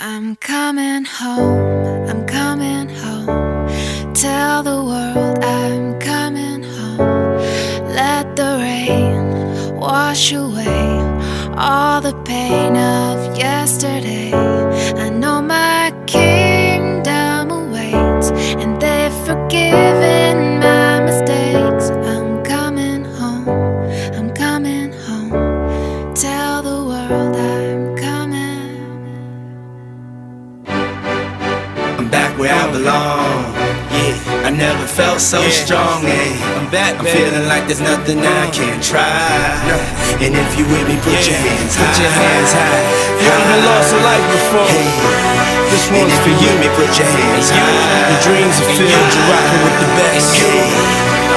I'm coming home, I'm coming home. Tell the world I'm coming home. Let the rain wash away all the pain of yesterday. I know my kingdom awaits, and they've forgiven my mistakes. I'm coming home, I'm coming home. Tell the world I'm coming. I'm back where I belong. Yeah, I never felt so strong. I'm back, I'm feeling like there's nothing I can't try. And if you with me, put your hands high. Put your hands high. You haven't lost a life before. This And one's if for you you. with me, put your hands high. Your dreams are filled, you're rocking with the best.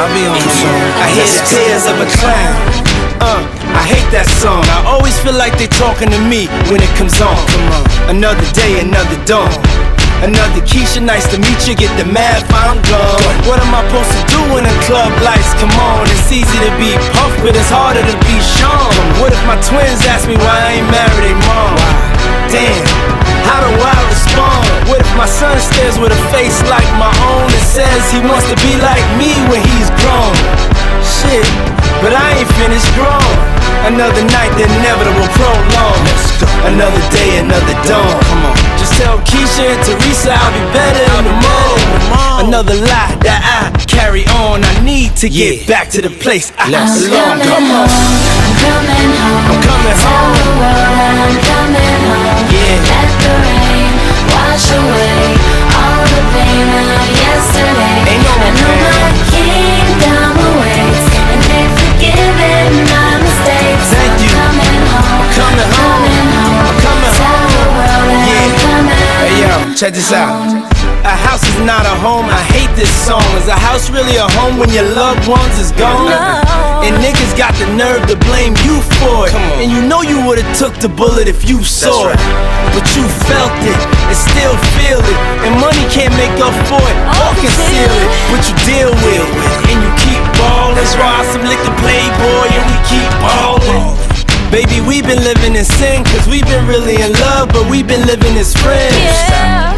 I'll be on the song. I hear the tears of a clown. I hate that song. I always feel like they talking to me when it comes on. Another day, another dawn. Another Keisha, nice to meet you. Get the math, I'm gone. What am I supposed to do when the club lights come on? It's easy to be Puff, but it's harder to be Sean. What if my twins ask me why I ain't married they mom? Damn, how do I respond? What if my son stares with a face like my own and says he wants to be like me when he's grown? Shit, but I ain't finished grown. Another night, the inevitable prolong. Another day, another dawn. Come on. Just tell Keisha and Teresa I'll be better in the morning. Another lie that I carry on. I need to get back to the place I belong. Come on. I'm coming home. I'm coming Tell home. the world I'm coming home. Yeah. Let the rain wash away all the pain of yesterday. Ain't no I know pain. my kingdom awaits, and they've forgiven my mistakes. Thank you. I'm coming home. Coming home. I'm coming Tell home. the world that I'm coming. Hey yo, check this out. A house is not a home, I hate this song. Is a house really a home when your loved ones is gone? And niggas got the nerve to blame you for it. And you know you would've took the bullet if you saw it. But you felt it and still feel it. And money can't make up for it or conceal it. But you deal with it and you keep ballin'. That's why some liquor playboy and we keep ballin'. Baby, we've been living in sin, cause we've been really in love, but we've been living as friends.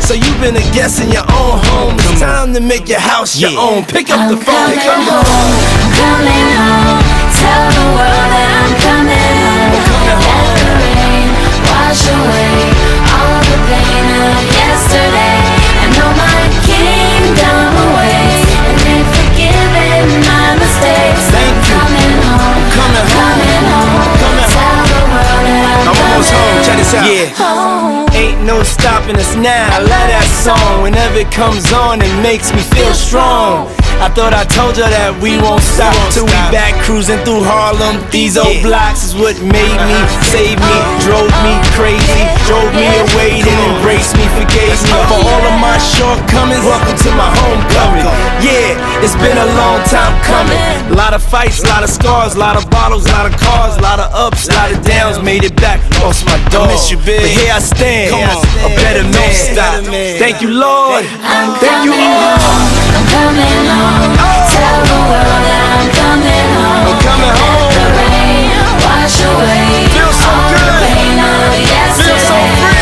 So you've been a guest in your own home. It's time to make your house your own. Pick up the phone, I'm come on. coming home. Tell the world that I'm coming home. coming home. Let the rain wash away all the pain of yesterday. I know my kingdom awaits, and they've forgiven my mistakes. Thank you. Coming home. Coming home. Coming home. Coming Tell the world that I'm almost home, check this out. home. Ain't no stopping us now. I love that song. Whenever it comes on, it makes me feel strong. I thought I told you that we won't stop till we back cruising through Harlem. These old blocks is what made me, saved me, drove me crazy, drove me away, then embraced me, forgave me for all of my shortcomings. Welcome to my homecoming. Yeah, it's been a long time coming. A lot of fights, a lot of scars, a lot of bottles, a lot of cars, a lot of ups, a lot of downs. Made it back, lost my dog. I miss you, big. But here I stand, a better man. Stop. Thank you, Lord. Thank you, Lord. I'm coming home. Tell the world that I'm coming home. I'm coming home. Let the rain wash away Feel so all good. the pain of yesterday. Feel so free.